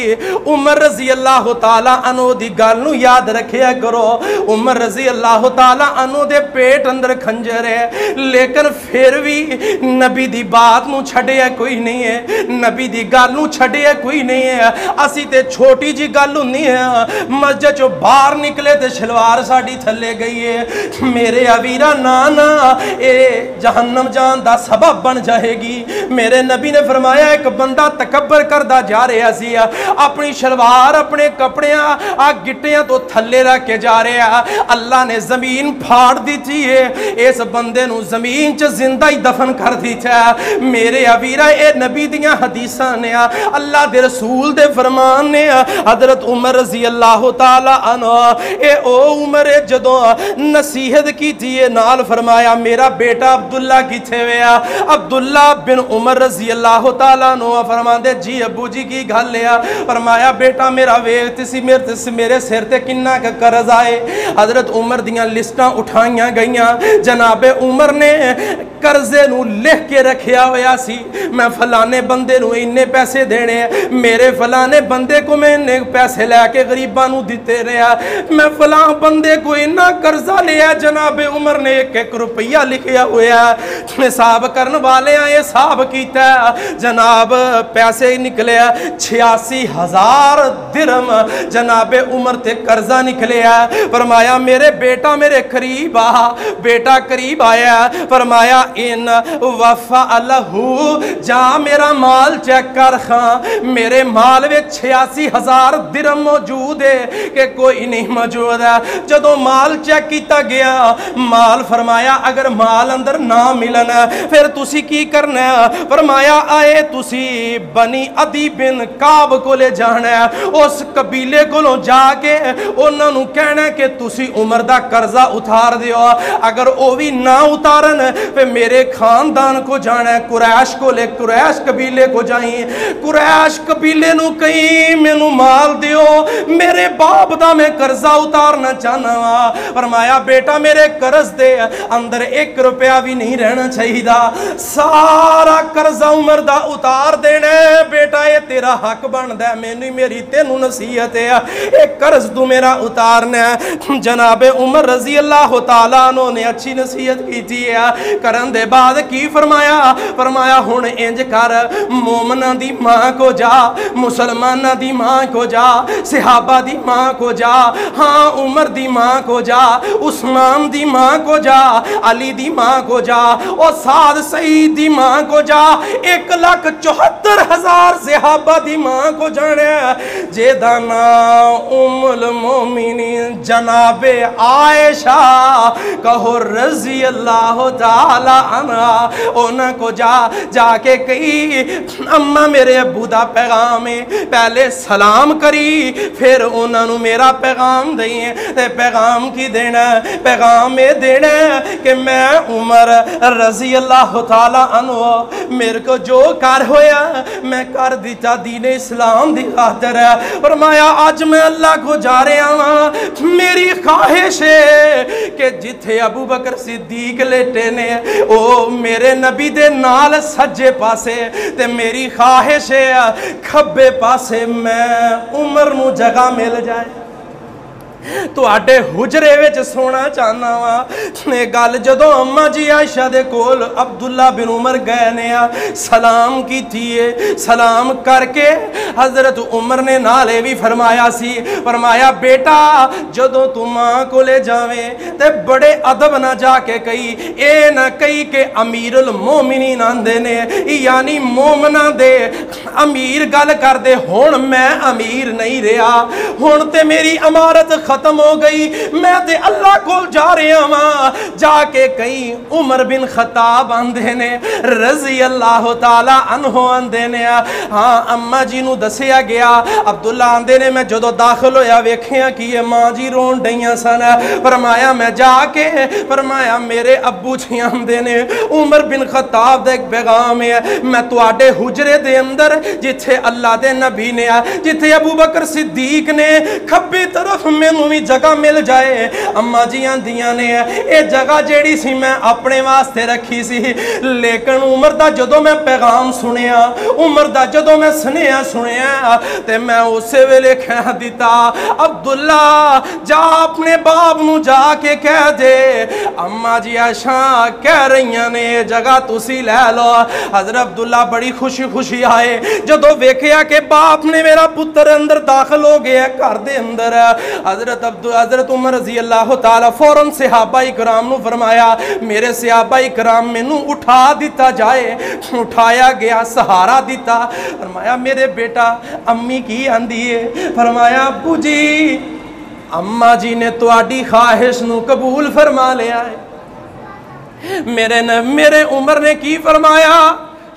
उमर रज़ी अल्लाह तआला अन्हु दी गल नू याद रखिया करो। उमर रज़ी अल्लाह तआला अन्हु दे पेट अंदर खंजर है, लेकिन फिर भी नबी दी बात नू छड़िया कोई नहीं है, नबी दी गल नू छड़िया कोई नहीं है। असी ते छोटी जी गल हुंदी है, मस्जिद चों बाहर निकले ते शलवार साडी थल्ले गई है। मेरे अवीरा ना ना ए जहन्नम जान दा सबब बन जाएगी। मेरे नबी ने फरमाया एक बंदा तकबर करदा जा रहा सी, अपनी शलवार अपने कपड़ियां आ गिट्टियां तो थल्ले रख के जा रहा, अल्लाह ने जमीन फाड़ दी है, इस बंदे नू जमीन च जिंदा ही दफन कर दिता। मेरे अवीरा ए नबी दियां हदीसां ने, अल्लाह दे रसूल दे फरमान ने। हजरत उमर रज़ी अल्लाह तआला अन्हु ए ओ उमर जदों नसीहत कीती है नाल फरमाया मेरा बेटा अब्दुल्ला किथे वेआ। अब्दुल्ला बिन उमर रज़ी अल्लाह तआला फरमाते जी अबू जी की गल है, फरमाया बेटा मेरा वेख सी मेरे सिर ते किन्ना कर्ज आए। हजरत उमर दियां लिस्टां उठाइयां गईयां, जनाबे उमर ने कर्जे नू लिख के रखिया होया सी, मैं फलाने बंदे नू इन्ने पैसे देने, मेरे फलाने बंदे को मैं इन्ने पैसे लैके गरीबां नू दिते रहा, मैं फलां बंदे को इन्ना कर्जा लिया। जनाबे उमर ने 1-1 रुपया लिखिया होया, हिसाब करन वाले ये हिसाब कीता। जनाब जनाब पैसे निकले 86,000 दिरहम जनाब उमर ते कर्जा निकले। फरमाया मेरे बेटा मेरे करीब आ, बेटा करीब आया। फरमाया इन वफा अलहू जा मेरा माल चेक कर खां, मेरे माल में 86,000 दिरहम मौजूद है कि कोई नहीं मौजूद है। जदों माल चेक किया गया माल, फरमाया अगर माल अंदर ना मिलन फिर तुसी की करना? फरमाया आए तुसी बनी अदी बिन काब कोले जाना, उस कबीले कोलों जाके उन्हां नूं कहना कि तुसी उमर दा कर्जा उतार दियो। अगर वो भी ना उतारन फिर मेरे खानदान को जाना, कुरैश को ले, कुरैश कबीले को जाई, कुरैश कबीले नूं कहीं मैनू माल दियो, मेरे बाप दा मैं कर्जा उतारना चाहना वा। फरमाया बेटा मेरे कर्ज दे अंदर 1 रुपया भी नहीं रहना चाहिए, सारा कर्जा उमर दा उतार देना बेटा, ये तेरा हक बनदा है, मैनू मेरी तेनू नसीहत है, एक कर्ज तू मेरा उतारना है। जनाबे उमर रजी अल्लाह तआला अन्हु ने अच्छी नसीहत की है। करन दे बाद की फरमाया? फरमाया हुण इंज कर, मोमना दी मां को जा, मुसलमाना दी मां को जा, सहाबा दी मां को जा, हाँ उमर दी मां को जा, उस्मान दी मां को जा, अली दी मां को जा, और साद सईद दी मां को जा, 1,74,000 सहाबा दी मां को जाने जेदा नाम उम्मुल मोमिनीन जनाबे आयशा कहो रजी अल्लाह ताला अन्हा, उन्हां को जा जाके कही अम्मा मेरे अबू दा पैगाम है, पहले सलाम करी फिर उन्हां नू मेरा पैगाम दई। ते पैगाम की देना? पैगाम ये देना कि मैं उमर रजी अल्लाह ताला अन्हु मेरे को जो कर होया मैं कर दिता दीने इस्लाम दी खातिर। फरमाया अज मैं अल्लाह को जा रहा हाँ, मेरी ख्वाहिश है कि जिथे अबू बकर सिद्दीक लेटे ने ओ मेरे नबी दे नाल सज्जे पासे, ते मेरी ख्वाहिश है खब्बे पासे मैं उमर नू जगह मिल जाए, तुहाडे हुजरे विच सोना चाहना वा। ये गल जदों अम्मा जी आयशा दे कोल अब्दुल्ला बिन उमर गए ने सलाम कीती है, सलाम करके हजरत उमर ने नाले भी फरमाया सी, फरमाया बेटा जदों तू मां कोले जावे ते बड़े अदब ना जाके कही, ए ना कही के अमीरुल मोमिनीन आंदे ने, यानी मोमना दे अमीर गल कर दे, हुण मैं अमीर नहीं रहा, हुण ते मेरी अमारत खत्म हो गई, मैं ते अल्लाह को जा रहा वा। जाके कहीं उमर बिन खताब आंदे ने रजी अल्लाह ताला अन्हु आंदे ने, हाँ अम्मा जी नू दसिया गया। अब्दुल्ला आंदे ने मैं जदों दाखिल होया वेखिया कि ये मां जी रोन डईयां सन, फरमाया मैं जाके फरमाया मेरे अब्बू जी आंदे ने उमर बिन खताब दा एक पैगाम है, मैं तुहाडे हुजरे दे अंदर जिथे अल्लाह दे नबी ने जिथे अबू बकर सिद्दीक ने खब्बी तरफ मैनू भी जगह मिल जाए। अम्मा जी आंदियां ने ये जगह जेड़ी सी मैं अपने वास्ते रखी सी, लेकिन उमर दा जदों मैं पैगाम सुनिया, उमर दा जदों मैं स्नेहा सुनिया ते मैं उसे वेले कह दिता अब्दुल्ला जा अपने बाप नू जाके कह दे अम्मा जी आयशा कह रही ने जगह तुसी लै लो। हजरत अब्दुल्ला बड़ी खुशी खुशी आए जदों वेखिया कि बाप ने मेरा पुत्र अंदर दाखिल हो गया घर दे अंदर। हजरत उमर रजी अल्लाह ताला फौरन सहाबा इकराम नू फरमाया मेरे सहाबा इकराम मैनू उठा दिता जाए, उठाया गया, सहारा दिता। फरमाया मेरे बेटा अम्मी की आंदी है? फरमाया अब्बू जी अम्मा जी ने तुहाडी ख्वाहिश नू कबूल फरमा लिया है। मेरे उमर ने की फरमाया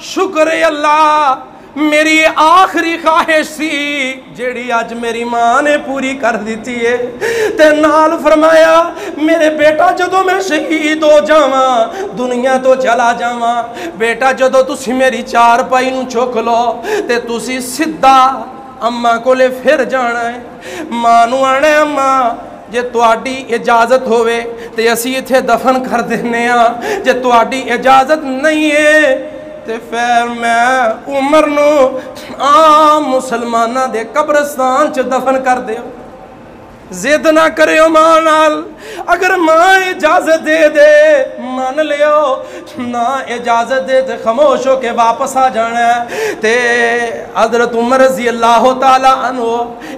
शुक्र है अल्लाह, मेरी आखिरी ख्वाहिश सी जेड़ी अज मेरी मां ने पूरी कर दी है। ते नाल फरमाया मेरे बेटा जदों मैं शहीद हो जावा दुनिया तो चला जावा, बेटा जदों तुसी मेरी चार पाई नू चुक लो ते तुसी सीधा अम्मा कोले फिर जाना है, मां नू आना है अम्मा जे तुहाडी इजाजत होवे ते असी इत्थे दफन कर देने आ, जे तुहाडी इजाजत नहीं है ते फिर मैं उमर नू आम मुसलमाना दे कब्रस्तान च दफन कर दियो। زد نہ کریو ماں نال، اگر ماں اجازت دے دے مان لیو، نہ اجازت دے تے خاموش ہو کے واپس آ جانا ہے۔ تے حضرت عمر رضی اللہ تعالی عنہ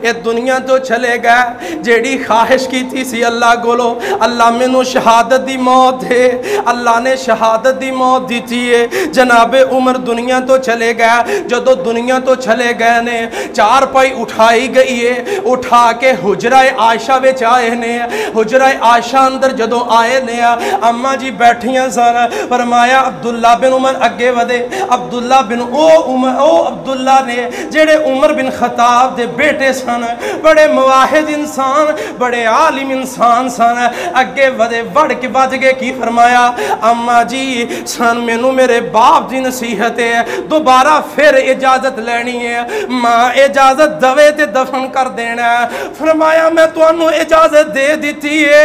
اے دنیا تو چلے گئے، جیڑی خواہش کی تھی سی اللہ گولو، اللہ مینوں شہادت دی موت دے، اللہ نے شہادت دی موت دیتی ہے۔ جناب عمر دنیا تو چلے گئے، جدو دنیا تو چلے گئے نے چار پائی اٹھائی گئی ہے، اٹھا کے حجرہ عائشہ وچ آئے نے، حجرہ عائشہ اندر جدو آئے نے اماں جی بیٹھیاں سن، فرمایا عبداللہ بن عمر اگے ودے، عبداللہ بن او عبداللہ نے جڑے عمر بن خطاب دے بیٹے سن، بڑے مواحد انسان، بڑے عالم انسان سن، اگے ودے وڑ کے بج گئے، کی فرمایا اماں جی سن مینوں میرے باپ دی نصیحت ہے، دوبارہ پھر اجازت لینی ہے، ماں اجازت دوے تے دفن کر دینا ہے۔ فرمایا میں تانوں اجازت دے دیتی ہے،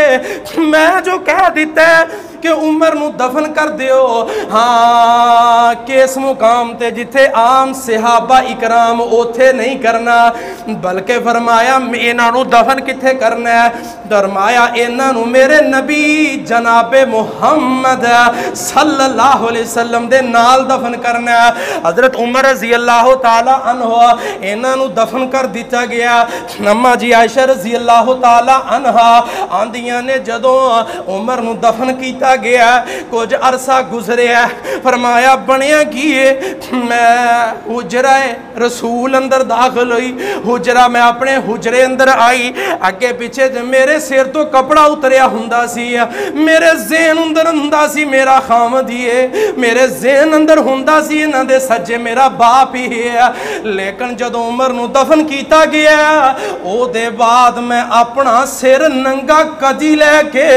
میں جو کہہ دیتا ہے کہ عمر نو دفن کر دیو، ہاں کس مقام تے جتھے عام صحابہ اکرام اوتھے نہیں کرنا، بلکہ فرمایا انہاں نو دفن کتھے کرنا ہے، فرمایا انہاں نو میرے نبی جناب محمد صلی اللہ علیہ وسلم دے نال دفن کرنا ہے۔ حضرت عمر رضی اللہ تعالی عنہ انہاں نو دفن کر دیتا گیا۔ اماں جی عائشہ رضی اللہ تعالی عنہ آندیاں نے جدوں عمر نو دفن کیتا گیا، کچھ عرصہ گزرے ہے، فرمایا بنیا کیے، میں حجرہ رسول اندر داخل ہوئی، حجرہ میں اپنے حجرے اندر آئی، اگے پیچھے میرے سر تو کپڑا اتریا ہوندا سی، میرے ذہن اندر ہوندا سی میرا خامد ہی ہے، میرے ذہن اندر ہوندا سی انہاں دے سجے میرا باپ ہی ہے، لیکن جدوں عمر نو دفن کیتا گیا او دے بعد میں اپنا سر ننگا کدی لے کے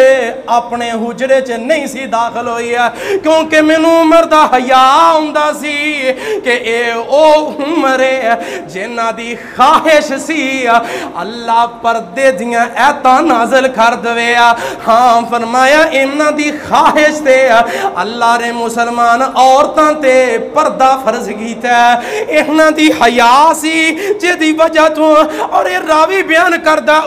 اپنے حجرے چ نہیں سی داخل ہوئی ہے، کیونکہ مینوں عمر دا حیا ہوندا سی کہ اے او عمر ہے جنہاں دی خواہش سی اللہ پردے دیاں ایتاں نازل کر دوے، ہاں فرمایا انہاں دی خواہش تے اللہ نے مسلمان عورتاں تے پردہ فرض کیتا ہے، انہاں دی حیا سی جدی وجہ تو، اور اے راوی بیان کردا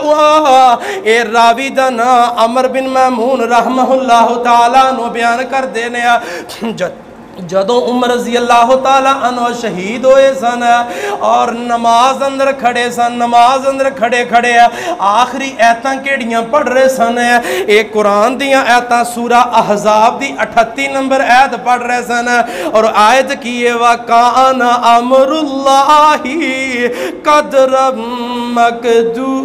اے راوی دا نام عمر بن میمون رحمہ اللہ تعالیٰ نو بیان کر دینے، جدوں عمر رضی اللہ تعالیٰ عنہ شہید ہوئے سن اور نماز اندر کھڑے سن، نماز اندر کھڑے کھڑے آخری ایتاں کیڑیاں پڑھ رہے سن، ایک قرآن دیاں ایتاں سورہ احزاب دی 38 نمبر ایت پڑھ رہے سن، اور آیت کیے وَكَانَ أَمْرُ اللَّهِ قَدْرًا مَقْدُورًا،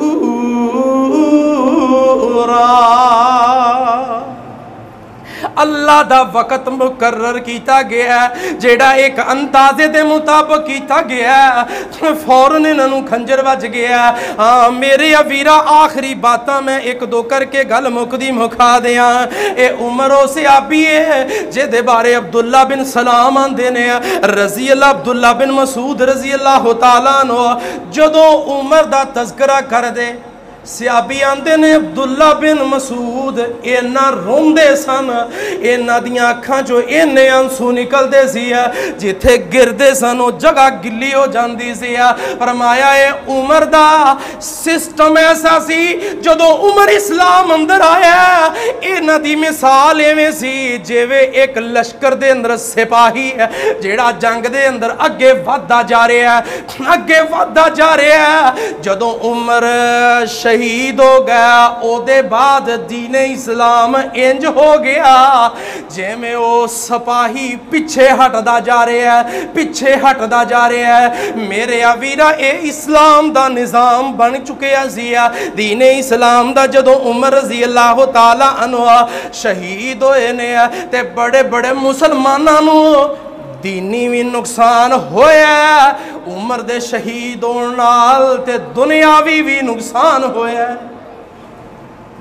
اللہ دا وقت مقرر کیتا گیا ہے، جیڑا ایک اندازے دے مطابق کیتا گیا ہے، فوراً انہوں کھنجر بج گیا ہے۔ ہاں میرے ویرا آخری باتاں میں ایک دو کر کے گل مکدی مکھا دیاں، اے عمروں سے آبی ہے جے دے بارے عبداللہ بن سلام آندے نے رضی اللہ، عبداللہ بن مسعود رضی اللہ تعالیٰ عنہ جدوں عمر دا تذکرہ کر دے، سیابی آندے نے عبداللہ بن مسعود اینا روندے سن، اینا دیاں اکھاں جو اینے آنسو نکل دے سی، جتھے گردے سن وہ جگہ گلی ہو جاندی سی۔ فرمایا اے عمر دا سسٹم ایسا سی، جدو عمر اسلام اندر آیا اینا دی مثال ایویں سی جیوے ایک لشکر دے اندر سپاہی ہے جیڑا جنگ دے اندر اگے ودا جا رہا ہے، اگے ودا جا رہا ہے۔ جدو عمر شہید ہو گیا او دے بعد دین اسلام انج ہو گیا جے میں او سپاہی پیچھے ہٹ دا جا رہے ہیں، پیچھے ہٹ دا جا رہے ہیں۔ میرے آویرہ اے اسلام دا نظام بن چکے ازیا، دین اسلام دا جدو عمر رضی اللہ تعالی عنہ شہید ہوئے نے تے بڑے بڑے مسلمانوں دینی بھی نقصان ہویا، عمر دے شہید نال تے دنیاوی بھی نقصان ہویا۔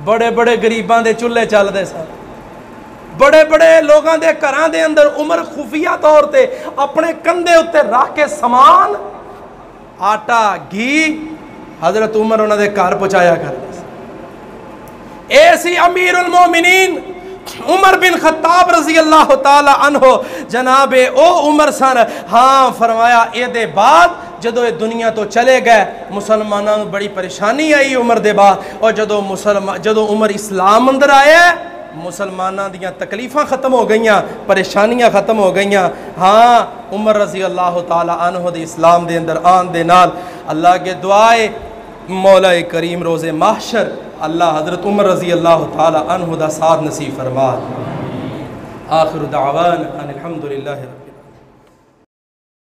بڑے بڑے غریباں دے چولہے چل دے سن، بڑے بڑے لوگاں دے گھراں دے اندر عمر خفیہ طور تے اپنے کندھے اتے رکھ کے سامان آٹا گھی حضرت عمر انہاں دے گھر پہنچایا کرتے سن۔ ایسی امیر المومنین عمر بن خطاب رضی اللہ تعالی عنہ جناب او عمر سن۔ ہاں فرمایا اے دے بعد جدو یہ دنیا تو چلے گئے مسلمانوں کو بڑی پریشانی آئی عمر دے بعد، اور جدو عمر اسلام اندر آیا مسلمانوں دیاں تکلیفاں ختم ہو گئیاں، پریشانیاں ختم ہو گئیاں۔ ہاں عمر رضی اللہ تعالی عنہ دے اسلام دے اندر آن دے نال اللہ کے دعائے مولا کریم روز محشر اللہ حضرت عمر رضی اللہ تعالی عنہ دا ساتھ نصیب فرما۔ آخر دعوانا ان الحمدللہ